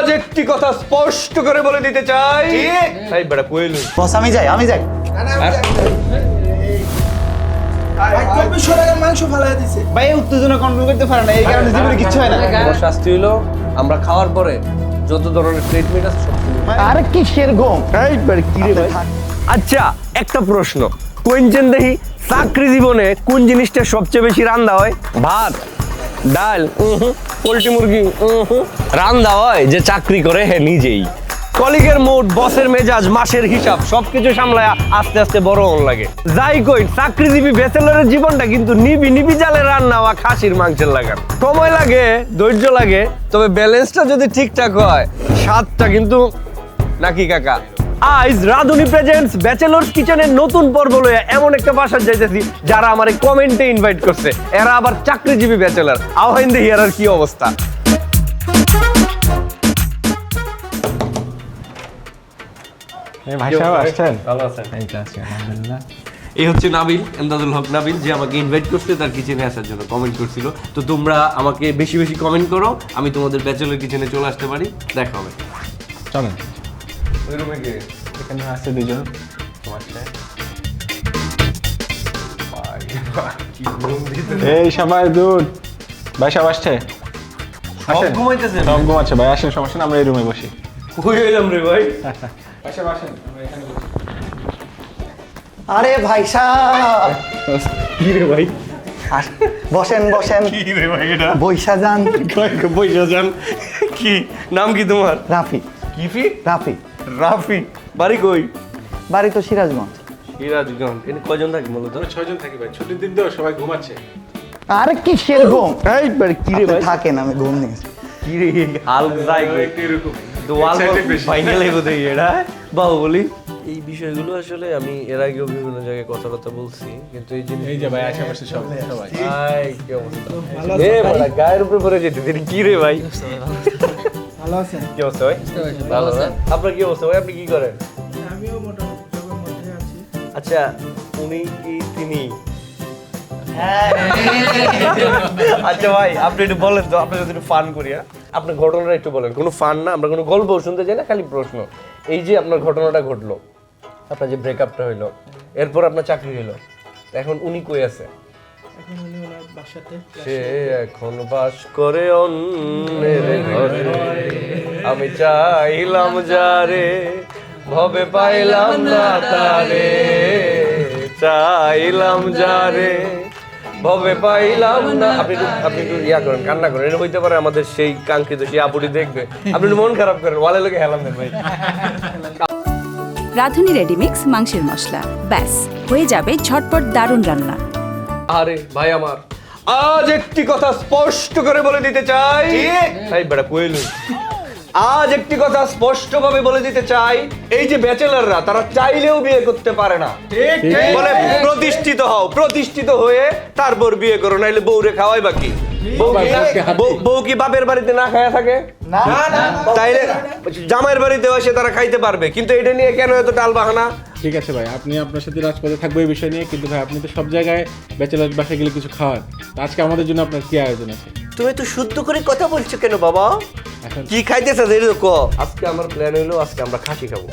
আজ একটি কথা স্পষ্ট করে বলে দিতে চাই। তাই বেটা কইল বস আমি যাই মাংস ফালাই দিছে ভাই উত্তেজনা কন্ট্রোল করতে পারে না এই কারণে জীবনে কিচ্ছু হয় না। আমার শাস্তি হইলো আমরা খাওয়ার পরে যত ধরনের ট্রিটমেন্ট আছে সব আরে কি সেরকম এই বেটা কি রে ভাই। আচ্ছা একটা প্রশ্ন কোয়েনচেন দেখি চাকরি জীবনে কোন জিনিসটা সবচেয়ে বেশি রান্না হয়? ভাত, ডাল, পোল্ট্রি মুরগি রান্না হয় যে চাকরি করে হে নিজেই। কলিগের মুড, বসের মেজাজ, মাসের হিসাব সবকিছু সামলায় আস্তে আস্তে বড় হন লাগে। যাই কই চাকরিজীবী ব্যাচেলরের জীবনটা কিন্তু নিবি জালে রান্না হওয়া খাসির মাংসের লাগান। সময় লাগে, ধৈর্য লাগে, তবে ব্যালেন্সটা যদি ঠিকঠাক হয় স্বাদটা কিন্তু নাকি কাকা। আইজ রাধুনী প্রেজেন্টস ব্যাচেলর্স কিচেনের নতুন পর্ব লয়ে এমন একটা বাসায় যাইতেছি যারা আমার কমেন্টে ইনভাইট করছে। এরা আবার চাকরিজীবী ব্যাচেলর। আওয়াইন দেখি এর কি অবস্থা। ভাই সাহেব আসছেন? ভালো আছেন? এই তো আছি আলহামদুলিল্লাহ। এই হচ্ছে নাবিল, এমদাদুল হক নাবিল, যে আমাকে ইনভাইট করছে তার কিচেনে আসার জন্য, কমেন্ট করছিল। তো তোমরা আমাকে বেশি বেশি কমেন্ট করো, আমি তোমাদের ব্যাচেলর কিচেনে চলে আসতে পারি। দেখা হবে। চলেন ওই রুমে গিয়ে এখানে আছে দুজন। এই সবাই দুধ ভাই সাহেব আসছে? আসেন। ঘুমাইতেছেন? সব ঘুমাচ্ছে ভাই, আসেন সমস্যা না, আমরা এই রুমে বসি। কই হইলাম রে ভাই? ভাই সাহেব আসেন, আমরা এখানে বসি। আরে ভাই সাহেব কি রে ভাই? বসেন কি রে ভাই এটা? বৈশা যান। বইসা যান। কি নাম কি তোমার? রাফি কিফি? রাফি রাফি। বাড়ি কই? বাড়ি তো সিরাজগঞ্জ। সিরাজগঞ্জ। এনে কয়জন থাকি মূলত? 6 জন থাকি ভাই, ছুটির দিন তো সবাই ঘুমাচ্ছে। আরে কি সেরকম এই বাড়ি কি রে ভাই? থাকেন, আমি ঘুম নিয়েছি। কি রে হাল যাই কই এরকম দোয়াল ফাইনাল হইব দেই এটা বাহুবলি। এই বিষয়গুলো আসলে আমি এর আগেও বিভিন্ন জায়গায় কথা বলছি, কিন্তু এই জিনিস এই যে ভাই আশেপাশে সবাই ভাই কি অবস্থা? এ বড় গায়ের উপরে পড়ে যেতে দিন। কি রে ভাই? ভালো আছেন? কি অবস্থা ভাই? ভালো না? আপনার কি অবস্থা ভাই? আপনি কি করেন? আমিও মোটামুটি জবের মধ্যে আছি। আচ্ছা উনি কি তিনি? হ্যাঁ আচ্ছা ভাই আপনি একটু বলেন তো, আপনি যদি একটু ফান করি। আপনার ঘটনাটা একটু বলেন। কোনো ফান না, আমরা কোনো গল্প শুনতে চাই না, খালি প্রশ্ন। এই যে আপনার ঘটনাটা ঘটলো, আপনার যে ব্রেকআপটা হইলো, এরপর আপনার চাকরি হইলো, এখন উনি কই আছে? এখন উনি ওনার বাসাতে। সে এখন বাস করে অন্যের ঘরে, আমি চাইলাম যারে ভবে পাইলাম না তারে, চাইলাম যারে ভবে পাইলাম না। আপনি একটু ইয়া করেন, কান্না করেন। এটা হইতে পারে আমাদের সেই কাঙ্ক্ষিত সেই আপুটি দেখবে, আপনি একটু মন খারাপ করেন, ওয়ালে লোকে হেলাম দেন ভাই। রাঁধুনি রেডিমিক্স মাংসের মশলা, ব্যাস হয়ে যাবে ঝটপট দারুণ রান্না। আরে ভাই আমার আজ একটি কথা স্পষ্ট করে বলে দিতে চাই। তাই বেটা কইল আজ একটি কথা স্পষ্টভাবে বলে দিতে চাই, এই যে ব্যাচেলররা তারা চাইলেও বিয়ে করতে পারে না। বলে প্রতিষ্ঠিত হয়ে তারপর বিয়ে করো, নাইলে বউরে খাওয়াই বাকি। বউ কি বাপের বাড়িতে না খায়া থাকে? তাইলে জামাইয়ের বাড়িতে এসে তারা খাইতে পারবে, কিন্তু এটা নিয়ে কেন এত টাল বাহানা? ঠিক আছে ভাই, আপনি আপনার সাথে রাজপথে থাকবো এই বিষয় নিয়ে, কিন্তু ভাই আপনি তো সব জায়গায় ব্যাচেলর বাসায় গেলে কিছু খাওয়ান। তো আজকে আমাদের জন্য আপনার কি আয়োজন আছে? তুমি তো শুদ্ধ করে কথা বলছো কেন বাবা? এখন কি খাইতেছে আজকে আমার প্ল্যান হইলো আজকে আমরা খাসি খাবো।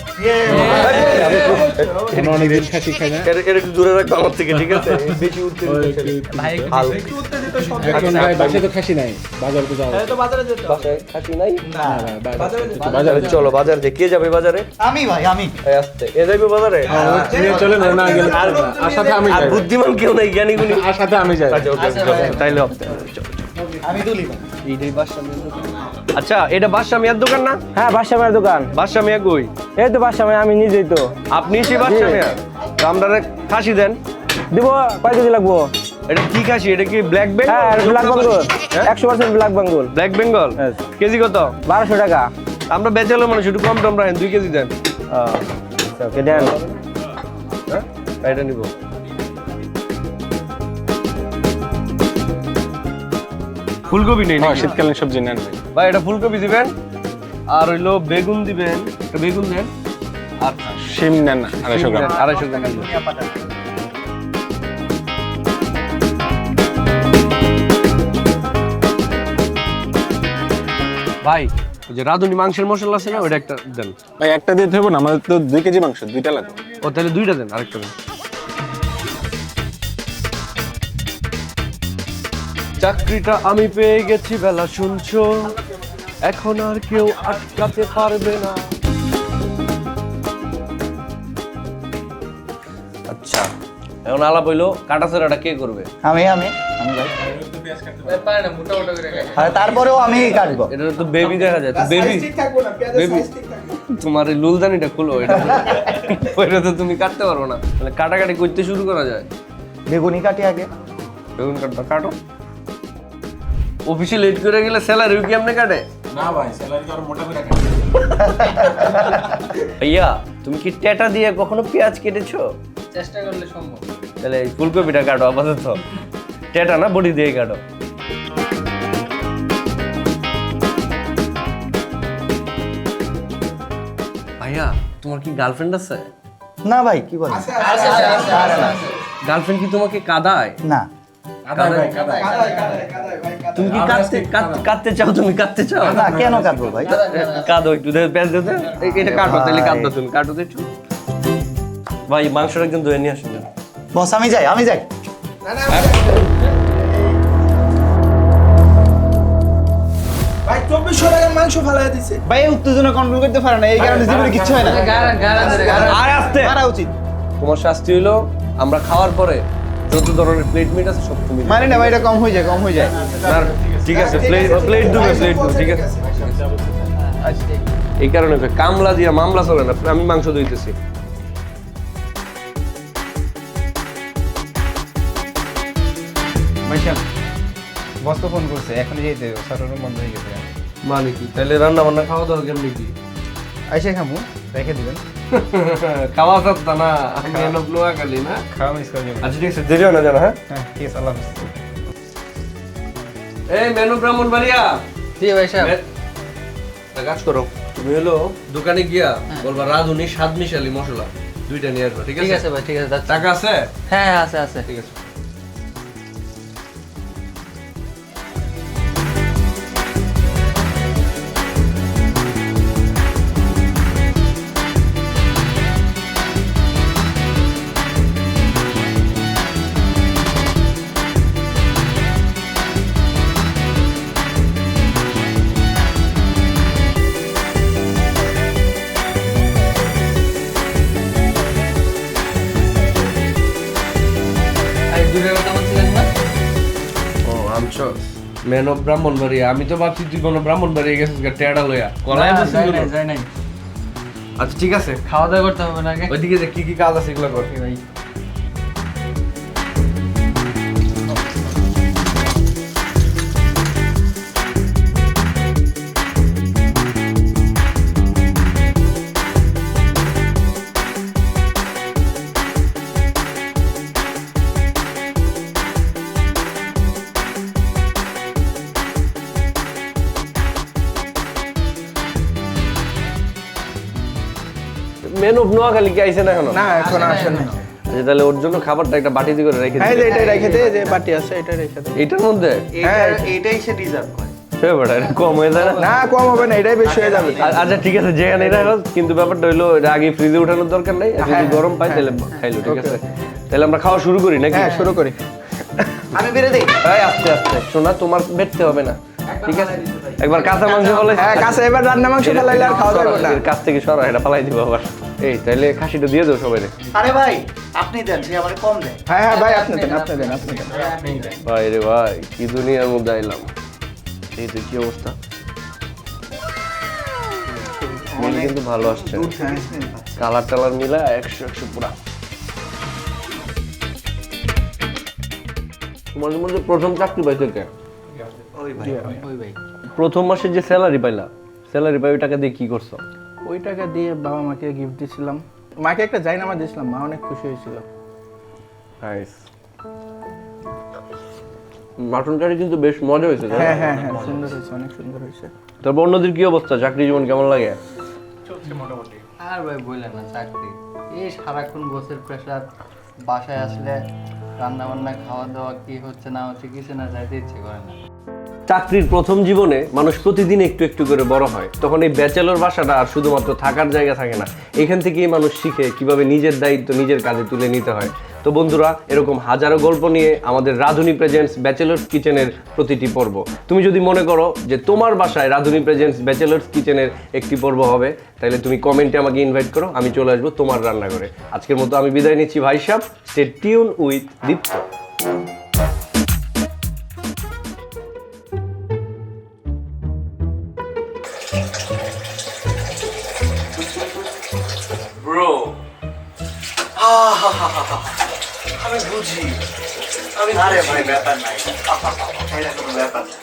আমরা অনেকদিন খাসি খাই না। এটা একটু দূরে রাখবো আমার থেকে, ঠিক আছে? বেশি উঠতে এখন ভাই বাসায় তো খাসি নাই, বাজারে তো যাওয়া তো বাজারে যেতে হবে। বাসায় খাসি নাই? বাজারে চলো বাজারে যে কে যাবে বাজারে? আমি ভাই আমি এই আসতে এ যাইবে বাজারে? নিয়ে চলে না গেলে আর সাথে আমি আর যাই, বুদ্ধিমান কেউ নাই, জ্ঞানী গুণী। আর সাথে আমি যাই। আচ্ছা ওকে তাইলে আমি তুলি ভাই। আচ্ছা এটা বাদশা মিয়ার দোকান না? হ্যাঁ বাদশা ভাইয়ের দোকান। বাদশা মিয়া কই? এই তো বাদশা ভাই, আমি নিজেই তো। আপনি সেই বাদশা মিয়া? তো আমরা খাসি দেন। দিব কয় কেজি লাগবো? এটা কি খাসি? এটা কি ব্ল্যাক বেঙ্গল? হ্যাঁ black Bengal, 100% black Bengal. Black Bengal Yes. KG কত? 1200 টাকা। আমরা বেচালো মানুষ, একটু কম টম রাখেন, 2 কেজি দেন। ওকে দেন। হ্যাঁ এটা নিব। ফুলকপি নেই নাকি? শীতকালীন সবজি নেন ভাই। ভাই এটা ফুলকপি দিবেন, আর হইলো বেগুন দিবেন, একটা বেগুন দেন, আর শিম নেন 250 গ্রাম। 250 গ্রাম দিবেন। ভাই ওই যে রাঁধুনি মাংসের মশলা আছে না, ওইটা একটা দেন। ভাই একটা দিতে হবে না, আমাদের তো 2 কেজি মাংস, 2টা লাগবে। ও তাহলে 2টা দেন, আরেকটা দেন। চাকরিটা আমি পেয়ে গেছি বেলা শুনছো, এখন আর কেউ আটকাতে পারবে না। আচ্ছা, এখন আলাপ হইলো কাটাছেরাটা কে করবে? আমি ভাই আরে তারপরেও আমি কাটবো। এটা তো বেবি দেখা যায়, তো বেবি বেবি তোমার এই লুলদানিটা খুলো, এটা ওইটা তো তুমি কাটতে পারবো না, তাহলে কাটাকাটি করতে শুরু করা যায়। বেগুনি কাটি আগে। বেগুন কাটটা কাটো। অফিসে লেট করে গেলে স্যালারি কি আপনি কাটে? না ভাই, স্যালারি তো আর মোটা করে কাটে। ভাইয়া তুমি কি টেটা দিয়ে কখনো পেঁয়াজ কেটেছো? চেষ্টা করলে সম্ভব। তাহলে এই ফুলকপিটা কাটো আপাতত, টেটা না বডি দিয়ে কাটো। ভাইয়া তোমার কি গার্লফ্রেন্ড আছে? না ভাই কি বলেন? গার্লফ্রেন্ড কি তোমাকে কাঁদায়? না তুমি কি কাঁদতে চাও? তুমি কাঁদতে চাও? না কেন কাটবো ভাই? কাঁদো একটু, পেঁয়াজ দিতে এটা কাটো, তাহলে কাঁদো, তুমি কাটো তো একটু। ভাই মাংসটা একদম ধুয়ে নিয়ে আসুন। বস আমি যাই। ভাই 2400 টাকার মাংস ফালাইয়া দিছে। ভাই উত্তেজনা কন্ট্রোল করতে পারে না, এই কারণে জীবনে কিচ্ছু হয় না। আর আস্তে মারা উচিত। তোমার শাস্তি হলো আমরা খাওয়ার পরে যত ধরনের প্লেট মিট আছে সব তুমি মানে না ভাই, এটা কম হয়ে যায়। আর ঠিক আছে, প্লেট দুবে, ঠিক আছে। এই কারণে তো কামলা দিয়া মামলা চলে না, আমি মাংস ধুইতেছি। ভাইসান বস তো ফোন করছে, এখনই যেতে হবে, শর্ট রুম বন্ধ হয়ে গেছে। মানে কি তাহলে রান্না বান্না খাওয়া দাওয়া কেমনি কি? আইসে খামু, রেখে দিবেন। খাওয়া যাচ্ছে না, আমি এনে ব্লোয়া খালি না। খাওয়া মিস করে যাবেন। আচ্ছা ঠিক আছে, দেরি হয় না জানা। হ্যাঁ হ্যাঁ ঠিক আছে, আল্লাহ হাফেজ। এই মেনু ব্রাহ্মণবাড়িয়া, জি ভাই সাহেব। একটা কাজ করো, তুমি হলো দোকানে গিয়া বলবা রাঁধুনি স্বাদ মিশালি মশলা 2টা নিয়ে আসবা, ঠিক আছে? ভাই ঠিক আছে। টাকা আছে? হ্যাঁ আছে। ঠিক আছে। ও আমছো মেন অফ ব্রাহ্মণবাড়িয়া, আমি তো ভাবছি তুই কোনো ব্রাহ্মণবাড়িয়া গেছিস টেড়া লইয়া কলাই বসে। যাই নাই। আচ্ছা ঠিক আছে, খাওয়া দাওয়া করতে হবে না আগে? ওইদিকে যে কি কি কাজ আছে এগুলো কর। ভাই মেন অফ নোয়াখালী কি আইছে না এখনো? না এখন আসেন না। আচ্ছা তাহলে ওর জন্য খাবারটা একটা বাটিতে করে রেখে এই যে দিই। এটা রেখে দে, যে বাটি আছে এটা রেখে দে। এটার মধ্যে এইটাই সে ডিজার্ভ করে। ব্যাপারটা এটা কম হয়ে যায় না? না কম হবে না, এটাই বেশি হয়ে যাবে। আচ্ছা ঠিক আছে, যেখানে রাখো, কিন্তু ব্যাপারটা হইলো এটা আগে ফ্রিজে উঠানোর দরকার নাই, আর যদি গরম পাই তাহলে খাইলো, ঠিক আছে? তাহলে আমরা খাওয়া শুরু করি নাকি? হ্যাঁ শুরু করি। আমি বেড়ে দেই। এই আস্তে আস্তে, শোনা তোমার বেরতে হবে না, ঠিক আছে? একবার কাঁচা মাংস বলে হ্যাঁ কাছে এবার রান্না মাংস ফেলাইলে আর খাওয়া যাবে না। কাছ থেকে সরা, এটা পালাই দিব আবার। এই তাইলে খাসিটা দিয়ে দাও সবাই। আরে ভাই আপনি দেন, সে আমার কম দেয়। হ্যাঁ ভাই আপনি দেন। ভাই রে ভাই, কি দুনিয়ার মধ্যে আইলাম। এই তো কি অবস্থা, স্মেল কিন্তু ভালো আসছে, কালার টালার মিলা 100 পুরা। তোমার মধ্যে প্রথম চাকরি পাইছো কে? ওই ভাই প্রথম মাসে যে স্যালারি পাইলা, স্যালারি পাই ওই টাকা দিয়ে কি করছো? ওই টাকা দিয়ে বাবা মাকে গিফট দিয়েছিলাম, মাকে একটা জায়নামা দিয়েছিলাম, মা অনেক খুশি হয়েছিল। নাইস। মাটন কারি কিন্তু বেশ মজা হয়েছে। হ্যাঁ হ্যাঁ হ্যাঁ সুন্দর হয়েছে, অনেক সুন্দর হয়েছে। তারপর অন্যদের কি অবস্থা, চাকরি জীবন কেমন লাগে? আর ভাই বললেন না, চাকরি এই সারাক্ষণ বসের প্রেশার, বাসায় আসলে রান্না বান্না খাওয়া দাওয়া কি হচ্ছে না হচ্ছে কিছু না যাইতে ইচ্ছে করে না। চাকরির প্রথম জীবনে মানুষ প্রতিদিন একটু একটু করে বড় হয়, তখন এই ব্যাচেলর বাসাটা আর শুধুমাত্র থাকার জায়গা থাকে না, এখান থেকেই মানুষ শিখে কিভাবে নিজের দায়িত্ব নিজের কাঁধে তুলে নিতে হয়। তো বন্ধুরা, এরকম হাজারো গল্প নিয়ে আমাদের রাধুনী প্রেজেন্টস ব্যাচেলার্স কিচেনের প্রতিটি পর্ব। তুমি যদি মনে করো যে তোমার বাসায় রাধুনী প্রেজেন্টস ব্যাচেলার্স কিচেনের একটি পর্ব হবে, তাহলে তুমি কমেন্টে আমাকে ইনভাইট করো, আমি চলে আসবো তোমার রান্নাঘরে। আজকের মতো আমি বিদায় নিচ্ছি ভাই সাহেব। Stay tune with Deepto. Bro, আমি বুঝি, আমি আরে ভাই ব্যাপার নাই, এটা কোনো ব্যাপার না।